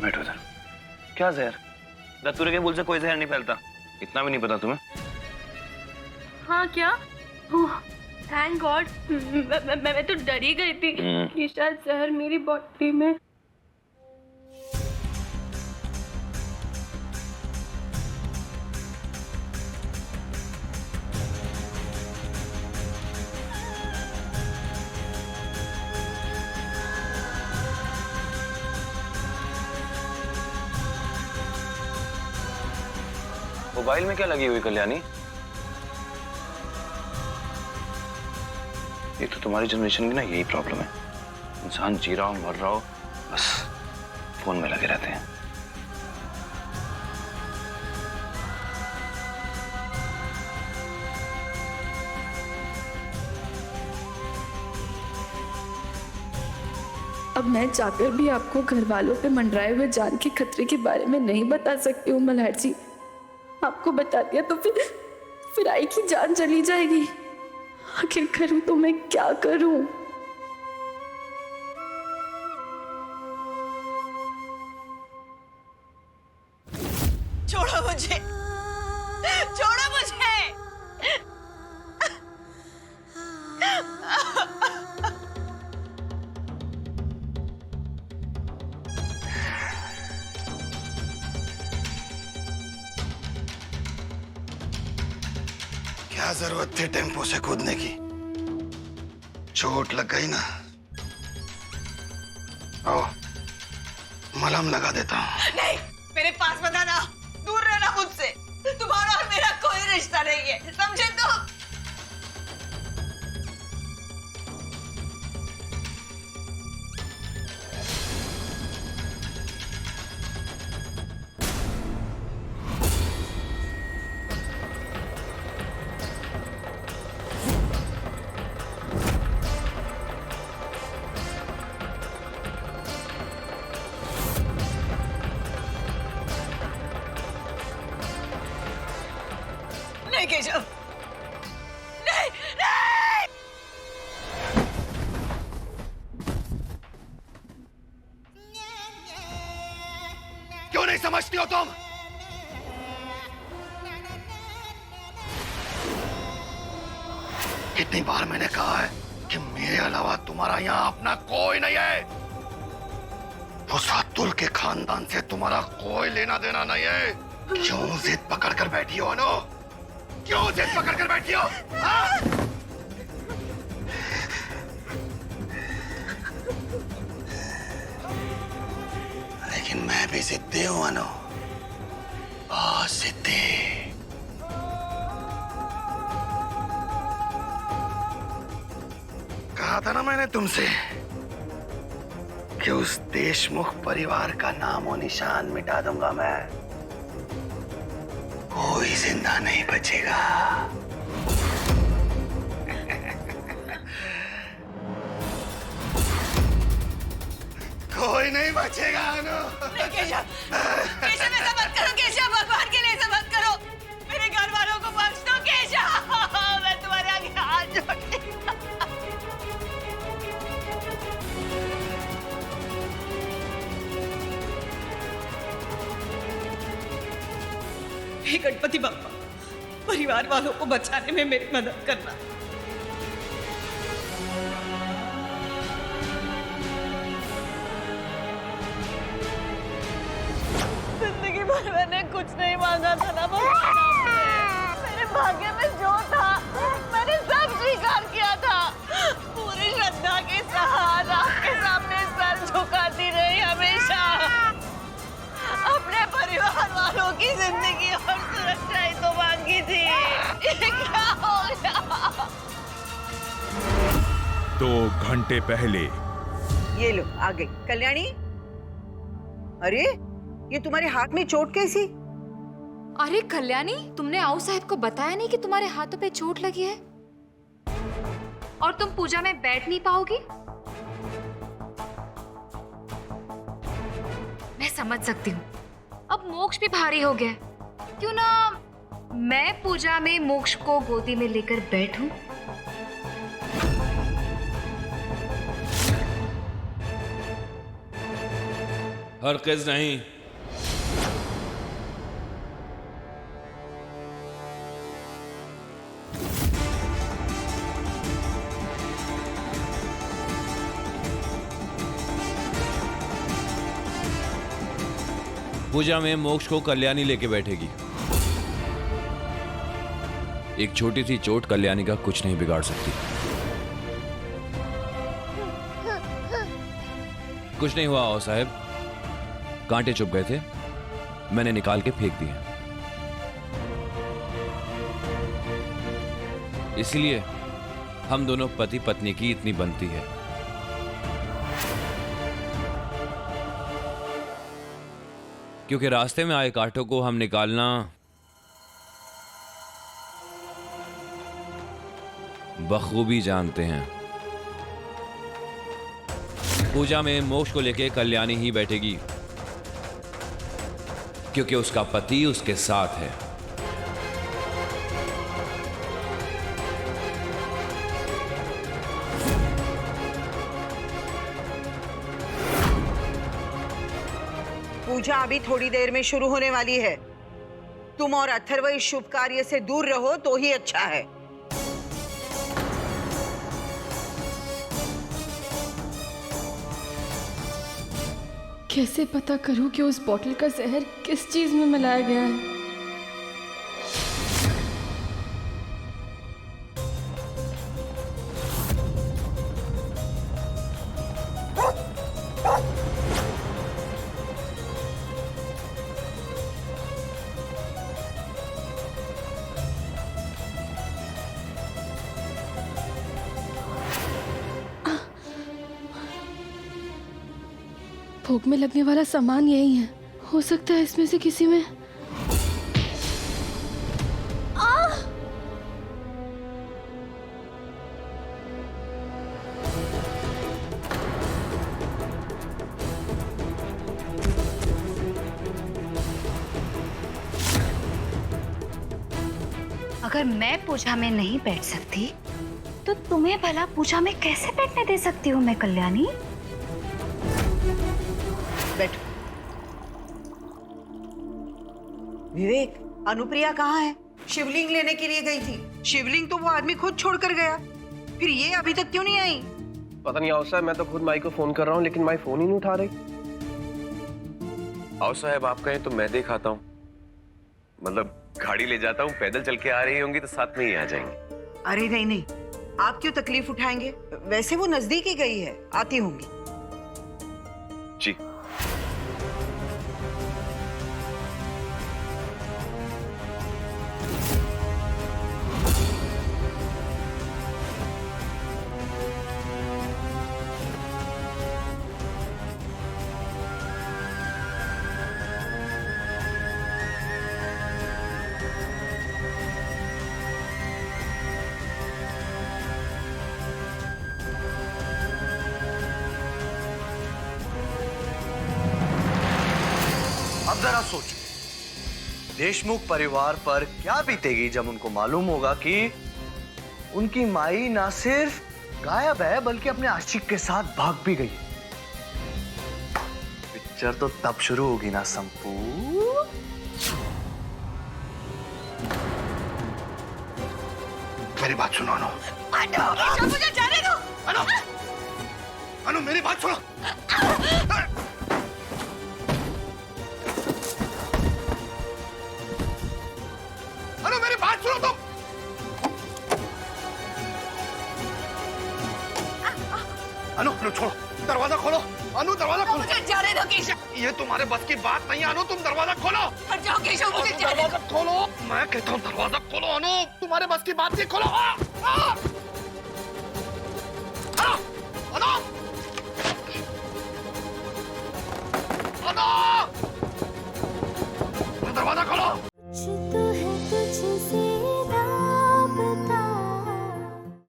बैठो इधर। क्या जहर? दत्तूरे के फूल से कोई जहर नहीं फैलता, इतना भी नहीं पता तुम्हें? हाँ क्या? थैंक गॉड, मैं तो डर ही गई थी कि शायद जहर मेरी बॉडी में। मोबाइल में क्या लगी हुई कल्याणी? ये तो तुम्हारी जनरेशन की ना यही प्रॉब्लम है, इंसान जी रहा हो मर रहा हो बस फोन में लगे रहते हैं। अब मैं जाकर भी आपको घर वालों पे मंडराए हुए जान के खतरे के बारे में नहीं बता सकती हूँ मल्हार जी। आपको बता दिया तो फिर आई की जान चली जाएगी। आखिर करूं तो मैं क्या करूं? छोड़ो मुझे, छोड़ो मुझे। क्या जरूरत थी टेम्पो से कूदने की? चोट लग गई ना, आओ मलहम लगा देता हूँ। नहीं, मेरे पास मत आना, दूर रहना मुझसे। तुम्हारा और मेरा कोई रिश्ता नहीं है, समझे तुम? नहीं केशव, नहीं, नहीं। क्यों नहीं समझती हो तुम? कितनी बार मैंने कहा है कि मेरे अलावा तुम्हारा यहाँ अपना कोई नहीं है। उस अतुल के खानदान से तुम्हारा कोई लेना देना नहीं है। क्यों जिद पकड़ कर बैठी हो अनु? क्यों जिद पकड़ कर बैठी हो? हाँ? लेकिन मैं भी जिद्दी हूं अनु, बहुत जिद्दी। कहा था ना मैंने तुमसे कि उस देशमुख परिवार का नामो निशान मिटा दूंगा मैं। कोई जिंदा नहीं बचेगा। कोई नहीं बचेगा अनु। नहीं केशव, केशव ऐसा मत करो केशव, भगवान के लिए ऐसा मत करो। मेरे घर वालों को बख्श दो केशव, मैं तुम्हारे आगे हाथ जोड़ती हूँ। हे गणपति बप्पा, परिवार वालों को बचाने में मेरी मदद करना। जिंदगी भर मैंने कुछ नहीं मांगा था ना भगवान आपसे। मेरे भाग्य में जो था मैंने सब स्वीकार किया था। पूरी श्रद्धा के साथ आपके सामने सर झुकाती रही हमेशा। अपने परिवार वालों की जिंदगी और सुरक्षा ही तो मांगी थी। ये क्या हो गया? 2 घंटे पहले। ये लो आ गई कल्याणी। अरे ये तुम्हारे हाथ में चोट कैसी? अरे कल्याणी, तुमने आओ साहब को बताया नहीं कि तुम्हारे हाथों पे चोट लगी है और तुम पूजा में बैठ नहीं पाओगी? मैं समझ सकती हूँ, अब मोक्ष भी भारी हो गया। क्यों ना मैं पूजा में मोक्ष को गोदी में लेकर बैठूं? हरगिज़ नहीं। पूजा में मोक्ष को कल्याणी लेके बैठेगी। एक छोटी सी चोट कल्याणी का कुछ नहीं बिगाड़ सकती। कुछ नहीं हुआ आओ साहब, कांटे चुभ गए थे, मैंने निकाल के फेंक दिए। इसलिए हम दोनों पति पत्नी की इतनी बनती है। क्योंकि रास्ते में आए कांटों को हम निकालना बखूबी जानते हैं। पूजा में मोक्ष को लेके कल्याणी ही बैठेगी, क्योंकि उसका पति उसके साथ है। पूजा अभी थोड़ी देर में शुरू होने वाली है। तुम और अथर्व इस शुभ कार्य से दूर रहो तो ही अच्छा है। कैसे पता करूं कि उस बोतल का जहर किस चीज में मिलाया गया है? भोग में लगने वाला सामान यही है। हो सकता है इसमें से किसी में। अगर मैं पूजा में नहीं बैठ सकती तो तुम्हें भला पूजा में कैसे बैठने दे सकती हूँ मैं कल्याणी? बैठो। विवेक, अनुप्रिया कहाँ है? शिवलिंग लेने के लिए गई थी। शिवलिंग तो वो आदमी खुद छोड़कर गया, फिर ये अभी तक क्यों नहीं आई? पता नहीं आओ साहब, मैं तो खुद माई को फोन कर रहा हूँ लेकिन माई फोन ही नहीं उठा रही। आओ साहब, आप कहें तो मैं देख आता हूँ, मतलब गाड़ी ले जाता हूँ, पैदल चल के आ रही होंगी तो साथ में ही आ जाएंगे। अरे नहीं नहीं, आप क्यों तकलीफ उठाएंगे? वैसे वो नजदीक ही गई है, आती होंगी। जी। अब जरा सोचो, देशमुख परिवार पर क्या बीतेगी जब उनको मालूम होगा कि उनकी माई ना सिर्फ गायब है बल्कि अपने आशिक के साथ भाग भी गई। पिक्चर तो तब शुरू होगी ना संपू। मेरी बात सुनो अनु। मुझे जाने दो। अनु, अनु मेरी बात सुनो। अनु मेरी बात सुनो तुम। अनु, अनु छोड़ो, दरवाजा खोलो। अनु दरवाजा खोलो। मुझे जाने दो केशव। ये तुम्हारे बस की बात नहीं है अनु, तुम दरवाजा खोलो। हट जाओ केशव, मुझे जाने दो। दरवाजा खोलो, मैं कहता हूँ दरवाजा खोलो अनु, तुम्हारे बस की बात नहीं, खोलो।